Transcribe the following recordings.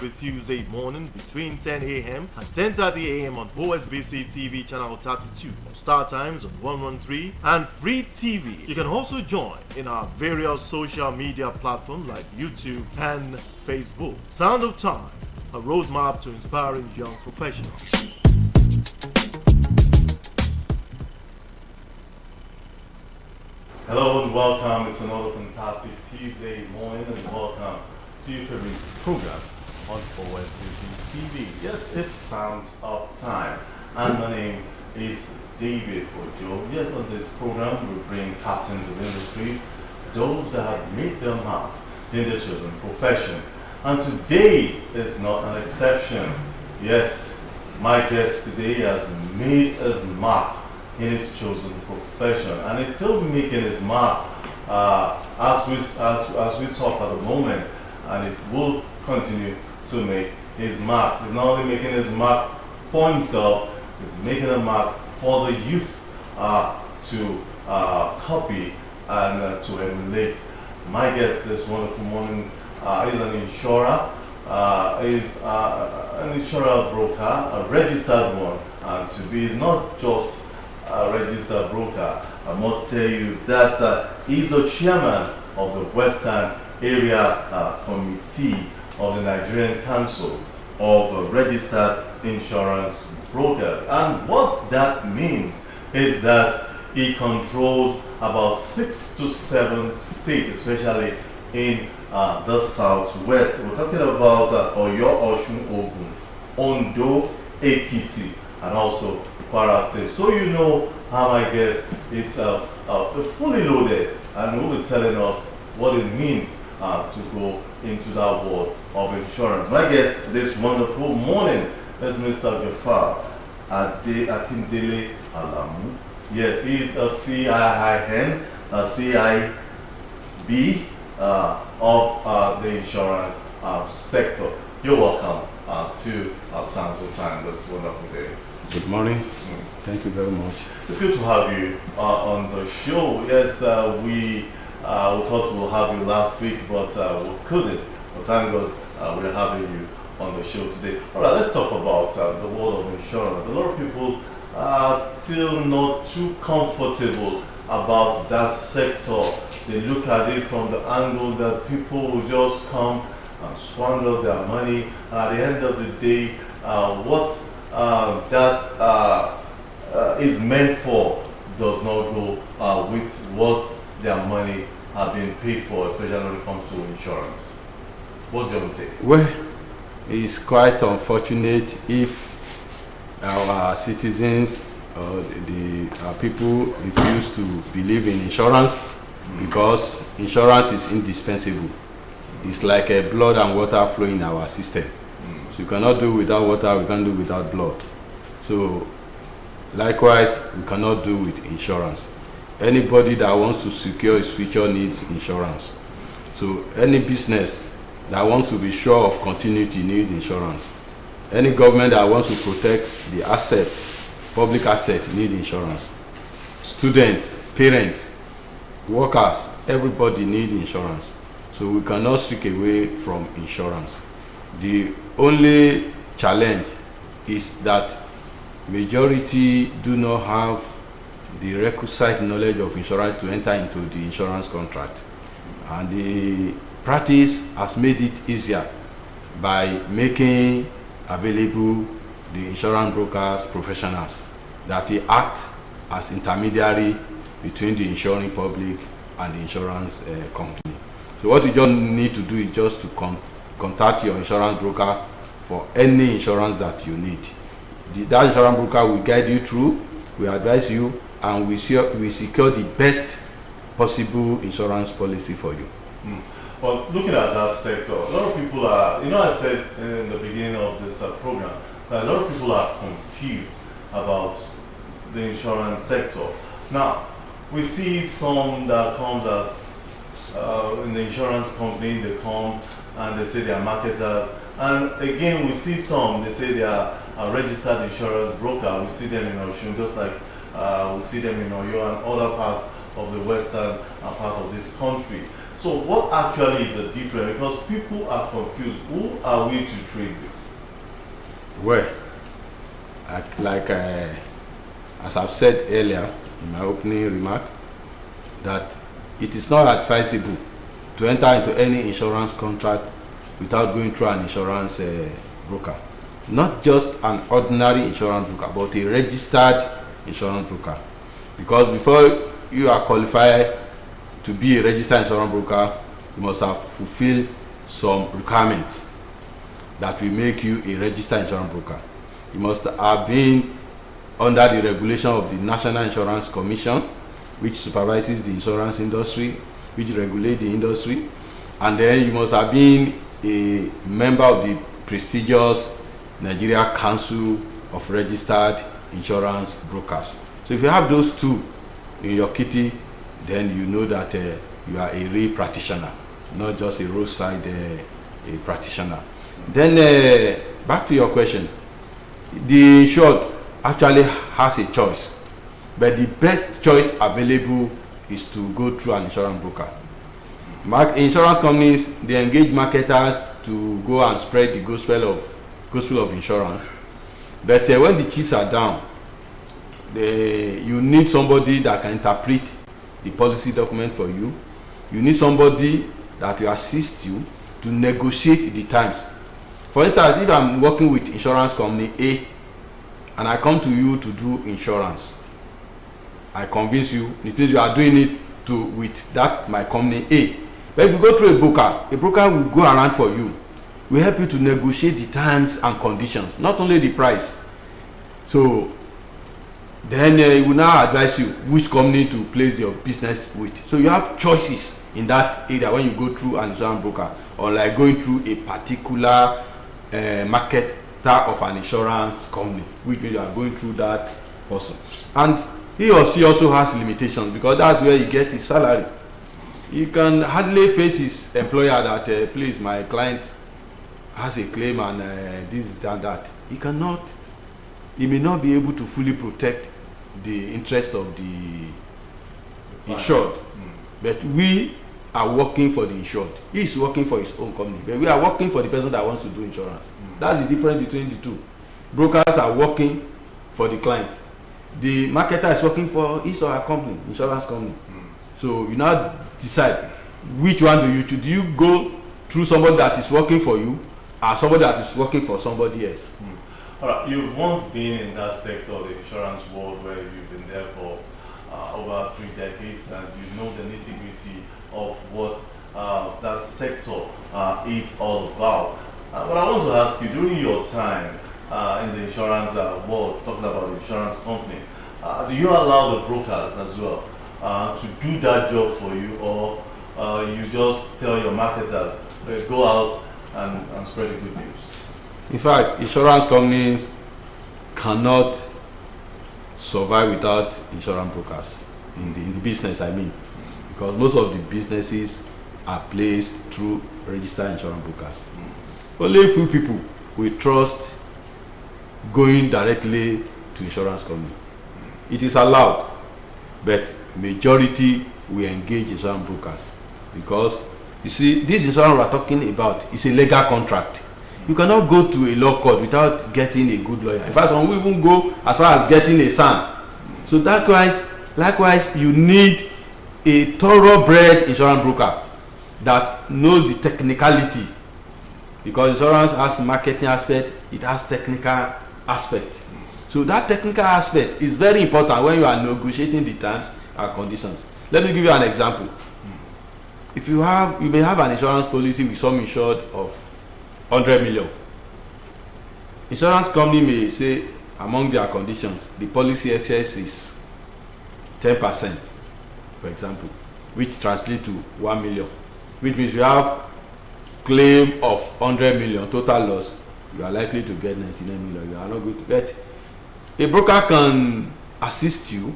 every Tuesday morning between 10 a.m. and 10:30 a.m. on OSBC TV channel 32, Star Times on 113, and Free TV. You can also join in our various social media platforms like YouTube and Facebook. Sound of Time, a roadmap to inspiring young professionals. Hello and welcome. It's another fantastic Tuesday morning and welcome to your favorite program on OSBC TV. Yes, it Sounds of Time, and my name is David Ojo. Yes, on this program we bring captains of industry, those that have made their marks in their chosen profession. And today is not an exception. Yes, my guest today has made his mark in his chosen profession, and he's still making his mark as we talk at the moment, and he will continue to make his mark. He's not only making his mark for himself, he's making a mark for the youth to copy and to emulate. My guest this wonderful morning is an insurer, is an insurer broker, a registered one, and to be is not just a registered broker. I must tell you that he's the chairman of the Western Area Committee of the Nigerian Council of Registered Insurance Brokers. And what that means is that he controls about 6 to 7 states, especially in the southwest. We're talking about Oyo, Osun, Ogun, Ondo, Ekiti, and also Kwara State. So you know how I guess it's fully loaded, and will be telling us what it means to go into that world of insurance. My guest this wonderful morning is Mr. Gafar Akindele Alamu. Yes, he's a CIIN, a CIB of the insurance sector. You're welcome to Sounds of Time this wonderful day. Good morning. Thank you very much. It's good to have you on the show. Yes, we thought we'll have you last week, but we couldn't. But thank God we're having you on the show today. All right, let's talk about the world of insurance. A lot of people are still not too comfortable about that sector. They look at it from the angle that people will just come and squander their money. And at the end of the day, what that is meant for does not go with what their money have been paid for, especially when it comes to insurance. What's your take? Well, it's quite unfortunate if our citizens or the people refuse to believe in insurance, because insurance is indispensable. It's like a blood and water flowing in our system. So you cannot do without water, we can't do without blood. So likewise, we cannot do with insurance. Anybody that wants to secure his future needs insurance. So any business that wants to be sure of continuity needs insurance. Any government that wants to protect the asset, public asset, needs insurance. Students, parents, workers, everybody needs insurance. So we cannot streak away from insurance. The only challenge is that majority do not have the requisite knowledge of insurance to enter into the insurance contract, and the practice has made it easier by making available the insurance brokers professionals that they act as intermediary between the insuring public and the insurance company. So what you just need to do is just to contact your insurance broker for any insurance that you need. That insurance broker will guide you through, will advise you, and we secure the best possible insurance policy for you. Well, looking at that sector, a lot of people are, I said in the beginning of this program, that a lot of people are confused about the insurance sector. Now, we see some that comes as in the insurance company, they come and they say they are marketers. And again, we see some, they say they are a registered insurance broker. We see them in Osun, just like we see them in Oyo and other parts of the western part of this country. So what actually is the difference? Because people are confused. Who are we to trade with? Well, as I've said earlier in my opening remark, that it is not advisable to enter into any insurance contract without going through an insurance broker. Not just an ordinary insurance broker, but a registered insurance broker. Because before you are qualified to be a registered insurance broker, you must have fulfilled some requirements that will make you a registered insurance broker. You must have been under the regulation of the National Insurance Commission, which supervises the insurance industry, which regulates the industry, and then you must have been a member of the prestigious Nigeria Council of Registered Insurance Brokers. So if you have those two in your kitty, then you know that you are a real practitioner, not just a roadside a practitioner. Then back to your question, the insured actually has a choice, but the best choice available is to go through an insurance broker. Insurance companies, they engage marketers to go and spread the gospel of insurance, but when the chips are down, you need somebody that can interpret the policy document for you. You need somebody that will assist you to negotiate the terms. For instance, if I'm working with insurance company A and I come to you to do insurance, I convince you, it means you are doing it with that my company A. But if you go through a broker will go around for you, will help you to negotiate the terms and conditions, not only the price. So then he will now advise you which company to place your business with. So you have choices in that area when you go through an insurance broker, or like going through a particular marketer of an insurance company, which means you are going through that person. And he or she also has limitations, because that's where he gets his salary. He can hardly face his employer that please, my client has a claim and this and that. He may not be able to fully protect the interest of the insured. But we are working for the insured. He is working for his own company, but we are working for the person that wants to do insurance. That's the difference between the two. Brokers are working for the client. The marketer is working for his or her company, insurance company. So you now decide which one do you choose. Do you go through somebody that is working for you, or somebody that is working for somebody else? All right, you've once been in that sector, the insurance world, where you've been there for over 3 decades, and you know the nitty-gritty of what that sector is all about. But I want to ask you, during your time in the insurance world, talking about the insurance company, do you allow the brokers as well to do that job for you, or you just tell your marketers, go out and spread the good news? In fact, insurance companies cannot survive without insurance brokers in the business, I mean, because most of the businesses are placed through registered insurance brokers. Only a few people will trust going directly to insurance company. It is allowed, but majority will engage insurance brokers, because you see, this insurance we are talking about is a legal contract. You cannot go to a law court without getting a good lawyer. In fact, some will even go as far as getting a son. So likewise, you need a thoroughbred insurance broker that knows the technicality, because insurance has marketing aspect, it has technical aspect. So that technical aspect is very important when you are negotiating the terms and conditions. Let me give you an example. If you may have an insurance policy with some insured of 100 million. Insurance company may say among their conditions the policy excess is 10%, for example, which translates to 1 million, which means you have claim of 100 million total loss, you are likely to get 99 million. You are not going to get. A broker can assist you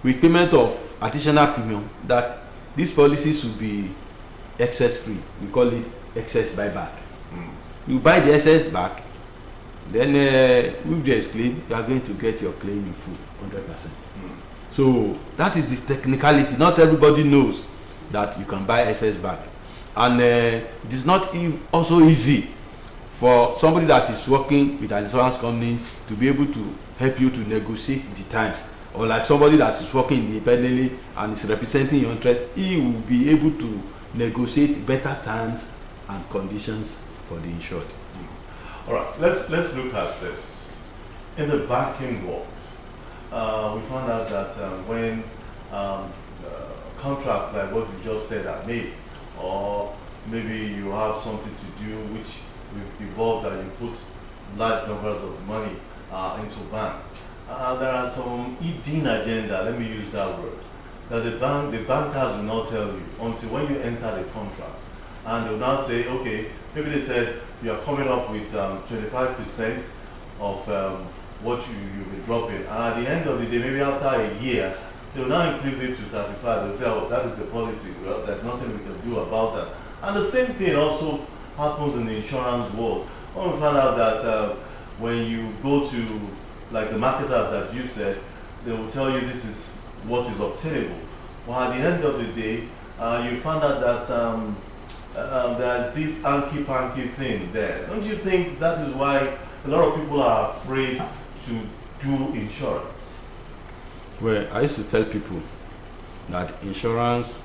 with payment of additional premium, that this policy should be excess free. We call it excess buyback. You buy the excess back, then if there is claim, you are going to get your claim in full, 100%. So that is the technicality. Not everybody knows that you can buy excess back. And it is not also easy for somebody that is working with an insurance company to be able to help you to negotiate the terms, or like somebody that is working independently and is representing your interest, he will be able to negotiate better terms and conditions for the insured. All right, let's look at this. In the banking world, we found out that when contracts like what you just said are made, or maybe you have something to do which involves that you put large numbers of money into bank, there are some hidden agenda, let me use that word, that the bankers will not tell you until when you enter the contract. And they'll now say, okay, maybe they said you are coming up with 25% of what you'll be dropping. And at the end of the day, maybe after a year, they'll now increase it to 35. They'll say, oh, that is the policy. Well, there's nothing we can do about that. And the same thing also happens in the insurance world. When we find out that when you go to, like the marketers that you said, they will tell you this is what is obtainable. Well, at the end of the day, you find out that there's this hanky-panky thing there. Don't you think that is why a lot of people are afraid to do insurance? Well, I used to tell people that insurance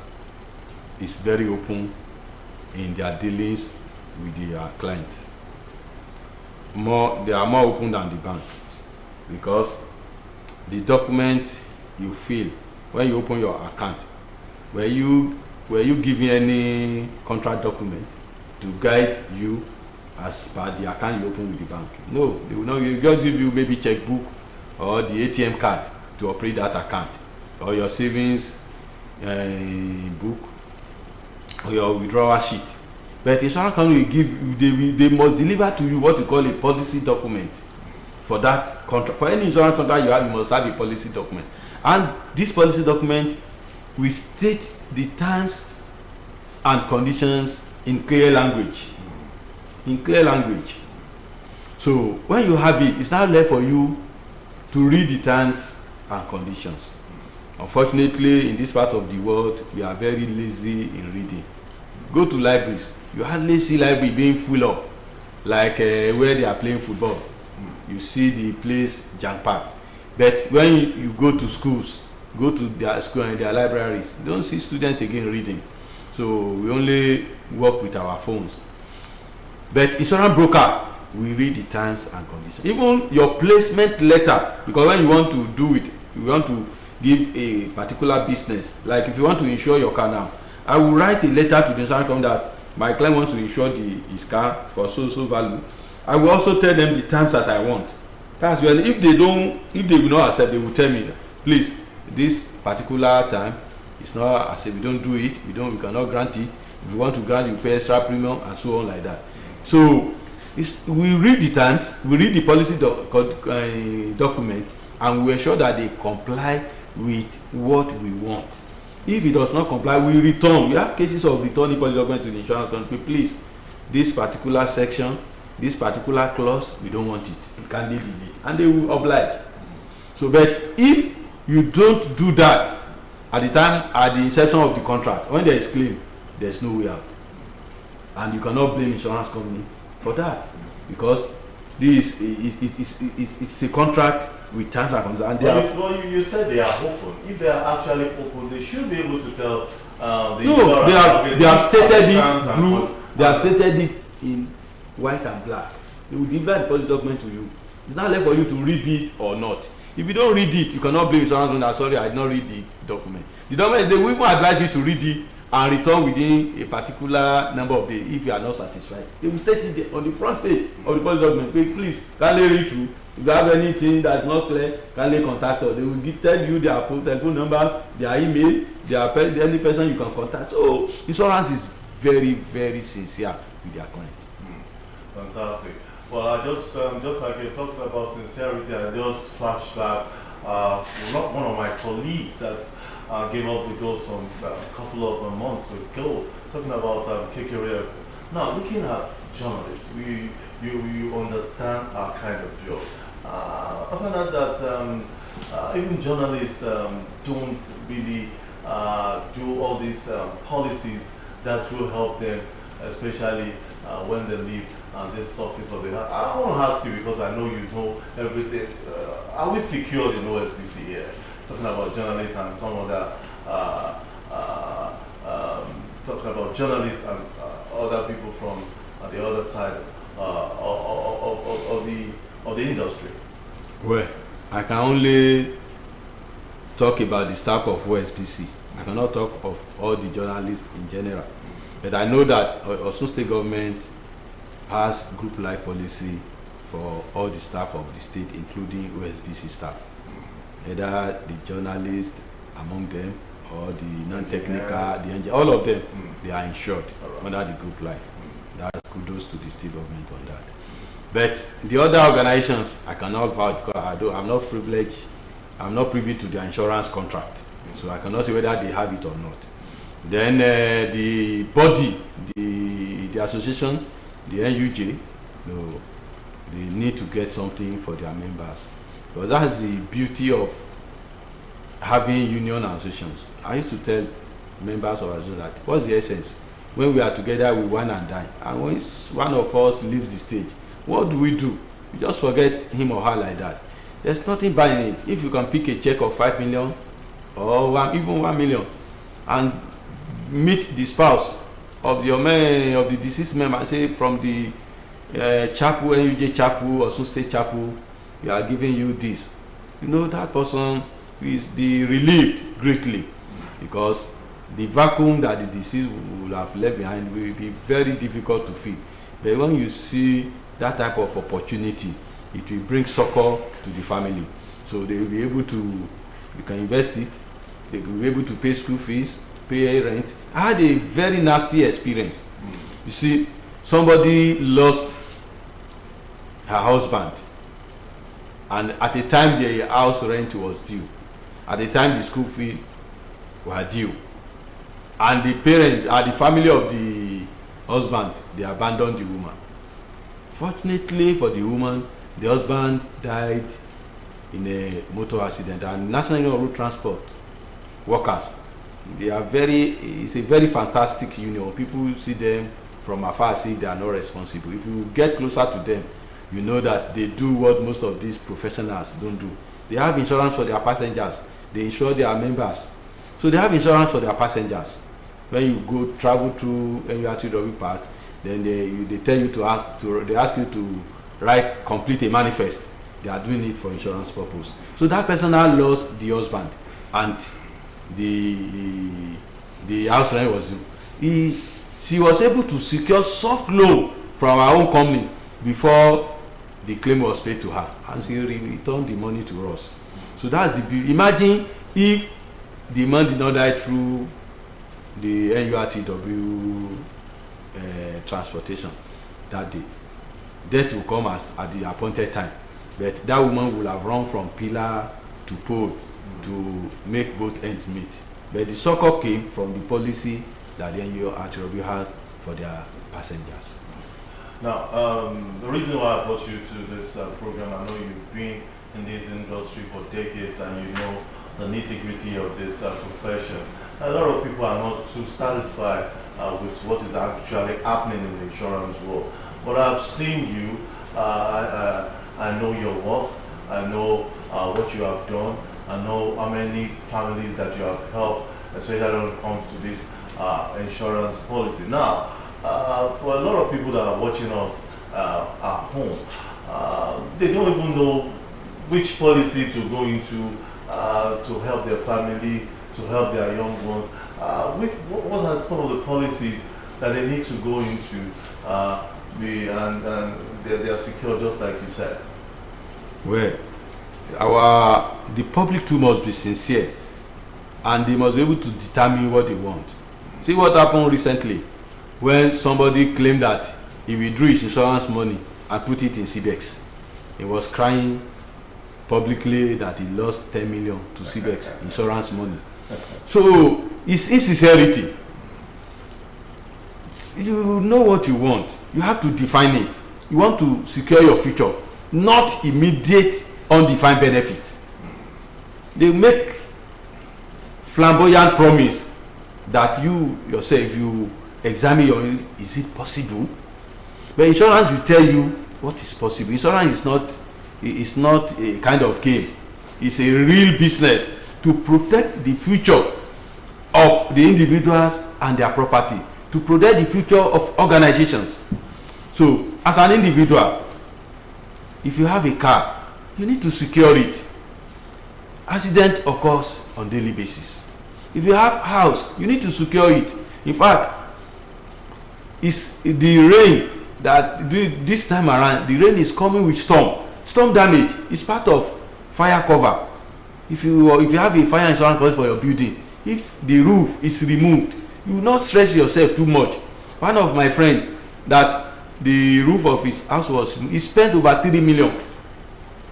is very open in their dealings with their clients. They are more open than the banks, because the document you fill when you open your account, were you given any contract document to guide you as per the account you open with the bank? No, they will not. They will just give you maybe checkbook or the ATM card to operate that account, or your savings book, or your withdrawal sheet. But insurance company will give you, they must deliver to you what you call a policy document for that contract. For any insurance contract you have, you must have a policy document, and this policy document will state the terms and conditions in clear language. In clear language. So when you have it, it's now left for you to read the terms and conditions. Unfortunately, in this part of the world, we are very lazy in reading. Go to libraries, you hardly see library being full up, like where they are playing football. You see the place jam-packed. But when you go to schools, go to their school and their libraries, you don't see students again reading. So we only work with our phones. But insurance broker, we read the terms and conditions. Even your placement letter, because when you want to do it, you want to give a particular business, like if you want to insure your car now, I will write a letter to the insurance company that my client wants to insure his car for so value. I will also tell them the terms that I want. That's when if they will not accept, they will tell me, please, this particular time it's not as if we don't do it, we cannot grant it. If you want to grant, you pay extra premium and so on like that. So we read the terms, we read the policy document, and we ensure that they comply with what we want. If it does not comply, we return. We have cases of returning policy document to the insurance company. Please, this particular section, this particular clause, we don't want it. You can delete it, and they will oblige. So, but if you don't do that at the inception of the contract, when there is claim, there's no way out, and you cannot blame insurance company for that, because this it's a contract with terms and conditions. Well, you said they are open. If they are actually open, they should be able to tell the insurance. They have stated it blue. They have stated it in white and black. They will deliver the policy document to you. It's not left for you to read it or not. If you don't read it, you cannot blame insurance company. Sorry, I did not read the document. The document, they will even advise you to read it and return within a particular number of days if you are not satisfied. They will state it on the front page of the policy document. Please, kindly read through. If you have anything that's not clear, kindly contact us. They will tell you their telephone numbers, their email, any person you can contact. So insurance is very, very sincere with their clients. Fantastic. Well, I just like you're talking about sincerity, I just flashed back one of my colleagues that gave up the ghost from a couple of months ago, talking about KKR. Now, looking at journalists, you understand our kind of job. I found out that even journalists don't really do all these policies that will help them, especially when they leave this surface of the earth. I want to ask you, because I know you know everything. Are we secured in OSBC here? Talking about journalists and some other, talking about journalists and other people from the other side of the industry. Well, I can only talk about the staff of OSBC. I cannot talk of all the journalists in general. But I know that Osun State government has group life policy for all the staff of the state, including OSBC staff. Either the journalists among them or the non-technical, all of them, they are insured under the group life. That's kudos to the state government on that. But the other organizations, I cannot vouch because I'm not privileged. I'm not privy to their insurance contract, so I cannot say whether they have it or not. Then the body, the association, the NUJ, they need to get something for their members. Because that's the beauty of having union associations. I used to tell members of our association that what's the essence? When we are together, we wine and dine. And when one of us leaves the stage, what do? We just forget him or her like that. There's nothing bad in it. If you can pick a check of 5 million or even 1 million and meet the spouse of your man, of the deceased member, say from the chapel, NUJ chapel or Osun State chapel, we are giving you this. You know, that person will be relieved greatly, because the vacuum that the deceased will have left behind will be very difficult to fill. But when you see that type of opportunity, it will bring succor to the family. So they will be able to, you can invest it, they will be able to pay school fees, pay rent. I had a very nasty experience. You see, somebody lost her husband, and at the time the house rent was due, at the time the school fees were due, and the parents, the family of the husband, they abandoned the woman. Fortunately for the woman, the husband died in a motor accident, and National Union of Road Transport workers, they are it's a very fantastic union. People see them from afar, see they are not responsible. If you get closer to them, you know that they do what most of these professionals don't do. They have insurance for their passengers. They insure their members. So they have insurance for their passengers. When you go travel through NURTW parks, then they tell you they ask you to complete a manifest. They are doing it for insurance purpose. So that person now lost the husband, and the house rent was due. She was able to secure soft loan from our own company before the claim was paid to her, and she returned the money to us. So that's the beauty. Imagine if the man did not die through the NURTW transportation that day. Death will come at the appointed time, but that woman will have run from pillar to pole to make both ends meet. But the succor came from the policy that the NURTW has for their passengers. Now, the reason why I brought you to this program, I know you've been in this industry for decades and you know the nitty-gritty of this profession. A lot of people are not too satisfied with what is actually happening in the insurance world. But I've seen you, I know your worth, I know what you have done, I know how many families that you have helped, especially when it comes to this insurance policy. Now, for a lot of people that are watching us at home, they don't even know which policy to go into to help their family, to help their young ones. What are some of the policies that they need to go into and they are secure, just like you said? Well, the public too must be sincere, and they must be able to determine what they want. See what happened recently when somebody claimed that he withdrew his insurance money and put it in CBEX. He was crying publicly that he lost 10 million to CBEX insurance money. So it's insincerity. You know what you want. You have to define it. You want to secure your future, not immediate undefined benefit. They make flamboyant promise that you yourself, you examine your, is it possible? But insurance will tell you what is possible. Insurance is not a kind of game. It's a real business to protect the future of the individuals and their property, to protect the future of organizations. So as an individual, if you have a car, you need to secure it. Accident occurs on daily basis. If you have house, you need to secure it. In fact, it's the rain that this time around, the rain is coming with storm damage is part of fire cover. If you have a fire insurance policy for your building, if the roof is removed, you will not stress yourself too much. One of my friends, that the roof of his house he spent over 3 million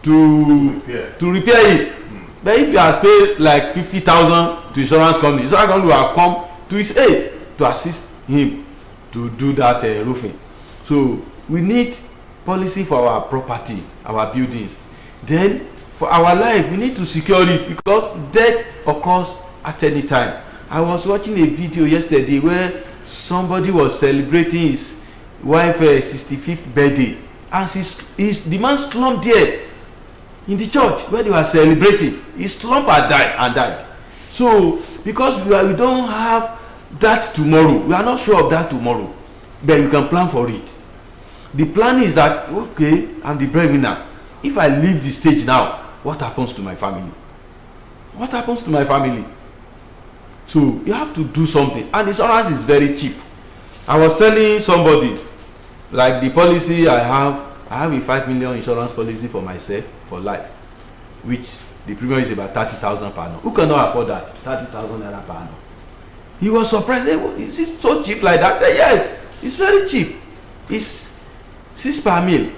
to repair it. But if you have paid like 50,000 to insurance company, insurance company will come to his aid to assist him to do that roofing. So we need policy for our property, our buildings. Then for our life, we need to secure it, because death occurs at any time. I was watching a video yesterday where somebody was celebrating his wife's 65th birthday, and the man slumped there in the church where they were celebrating. He slumped and died. So because we don't have that tomorrow, we are not sure of that tomorrow, but you can plan for it. The plan is that, okay, I'm the breadwinner. If I leave the stage now, what happens to my family? What happens to my family? So you have to do something, and insurance is very cheap. I was telling somebody, like the policy I have a 5 million insurance policy for myself for life, which the premium is about 30,000 per annum. Who cannot afford that? 30,000 naira per annum. He was surprised. Hey, is it so cheap like that? Said, yes, it's very cheap. It's 6 per mil.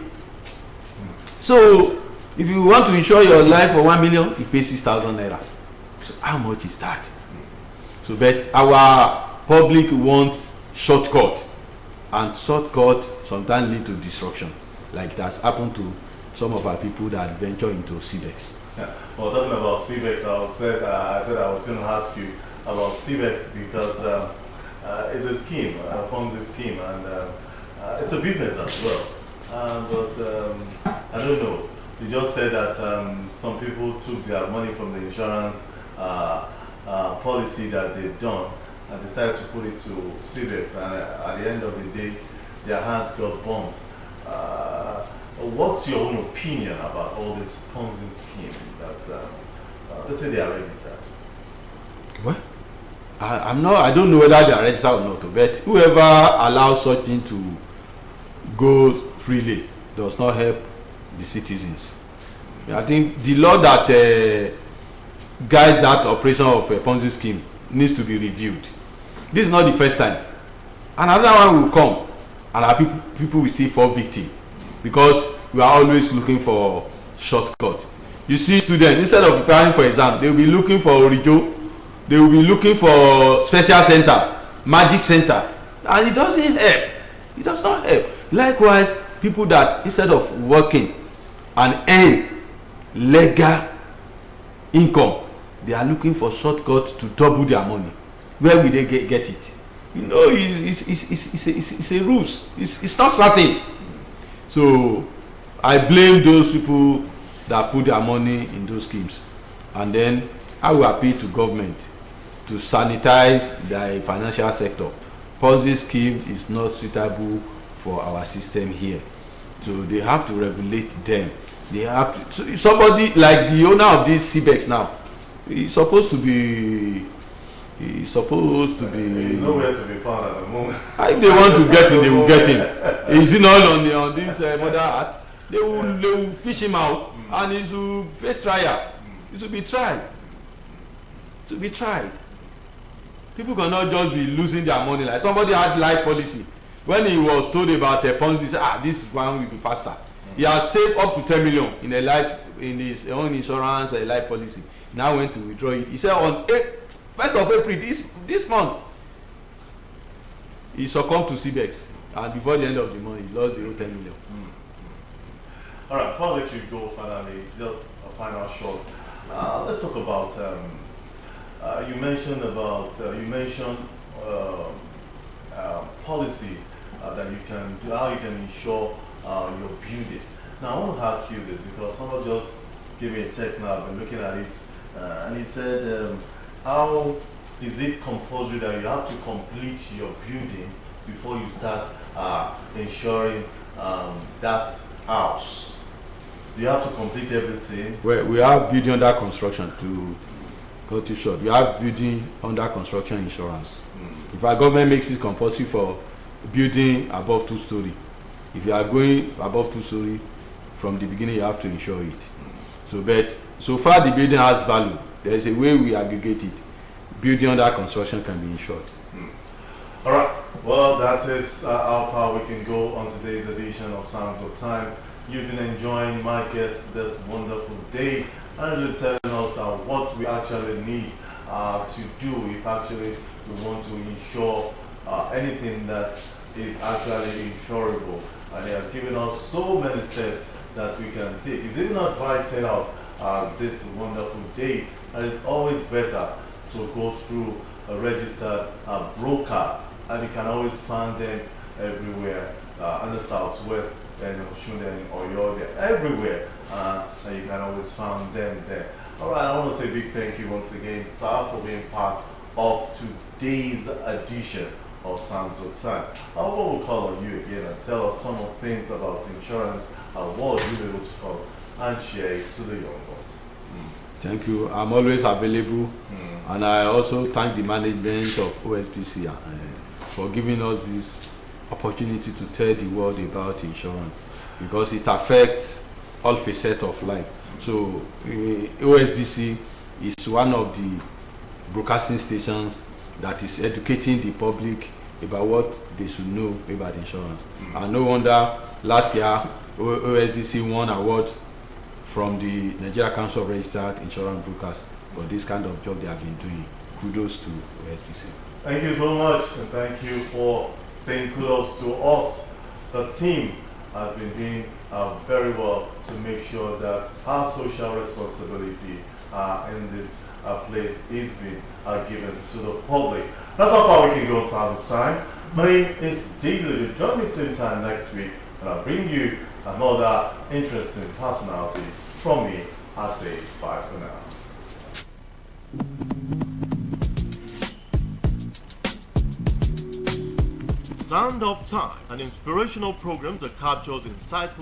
So if you want to insure your life for 1 million, you pay 6,000 naira. So how much is that? So but our public wants shortcut, and shortcut sometimes lead to destruction, like it has happened to some of our people that venture into CBEX. Yeah. Well, talking about CBEX, I said I was going to ask you about CBEX, because it's a scheme, a Ponzi scheme, and it's a business as well. But I don't know. You just said that some people took their money from the insurance policy that they've done and decided to put it to CBEX, and at the end of the day, their hands got burnt. What's your own opinion about all this Ponzi scheme that let's say they are registered? What? I don't know whether they are registered or not, but whoever allows such thing to go freely does not help the citizens. I think the law that guides that operation of a Ponzi scheme needs to be reviewed. This is not the first time. Another one will come, and our people will still fall victim, because we are always looking for shortcut. You see, students, instead of preparing for exam, they will be looking for Orijo, they will be looking for special center, magic center, and it doesn't help. It does not help. Likewise, people that instead of working and earn legal income, they are looking for shortcuts to double their money. Where will they get it? You know, it's a ruse. It's not certain. So I blame those people that put their money in those schemes, and then I will appeal to government to sanitize their financial sector. Ponzi scheme is not suitable for our system here, so they have to regulate them. They have to. So somebody like the owner of this CBEX now, he's supposed to be. He's nowhere to be found at the moment. If they want to get him, they will get him. Is he not on this mother earth? They will fish him out, and he will face trial. It will be tried. It will be tried. People cannot just be losing their money. Like somebody had life policy. When he was told about a Ponzi, he said, this one will be faster. He has saved up to 10 million in his own insurance life policy. Now went to withdraw it. He said on 1st of April this month, he succumbed to CBEX, and before the end of the month, he lost the whole 10 million. All right, before I let you go, finally, just a final shot. Let's talk about You mentioned about policy that you can do, how you can ensure your building. Now I want to ask you this because someone just gave me a text now. I've been looking at it, and he said, "How is it compulsory that you have to complete your building before you start insuring that house? Do you have to complete everything?" Well, we have building under construction to go too short. We have building under construction insurance. If our government makes it compulsory for building above 2 story, if you are going above 2 story, from the beginning you have to insure it. So, but so far the building has value. There is a way we aggregate it. Building under construction can be insured. All right. Well, that is how far we can go on today's edition of Sounds of Time. You've been enjoying my guest this wonderful day and really telling us what we actually need to do if actually we want to insure anything that is actually insurable. And he has given us so many steps that we can take. He's even advising us this wonderful day that it's always better to go through a registered broker, and you can always find them everywhere in the southwest and Osun and Oyo, they're everywhere, and you can always find them there. All right, I want to say a big thank you once again, sir, for being part of today's edition of Sounds of Time. I will call on you again and tell us some of the things about insurance and what you'll be able to come and share it to the young ones. Thank you. I'm always available, and I also thank the management of OSBC for giving us this opportunity to tell the world about insurance, because it affects all facets of life. So OSBC is one of the broadcasting stations that is educating the public about what they should know about insurance. And no wonder last year OSBC won award from the Nigeria Council of Registered Insurance Brokers for this kind of job they have been doing. Kudos to OSBC. Thank you so much, and thank you for saying kudos to us. The team has been doing very well to make sure that our social responsibility in this place is being given to the public. That's how far we can go on Sounds of Time. My name is David. Join me same time next week, and I'll bring you another interesting personality. From me, I say bye for now. Sound of Time, an inspirational program that captures insightful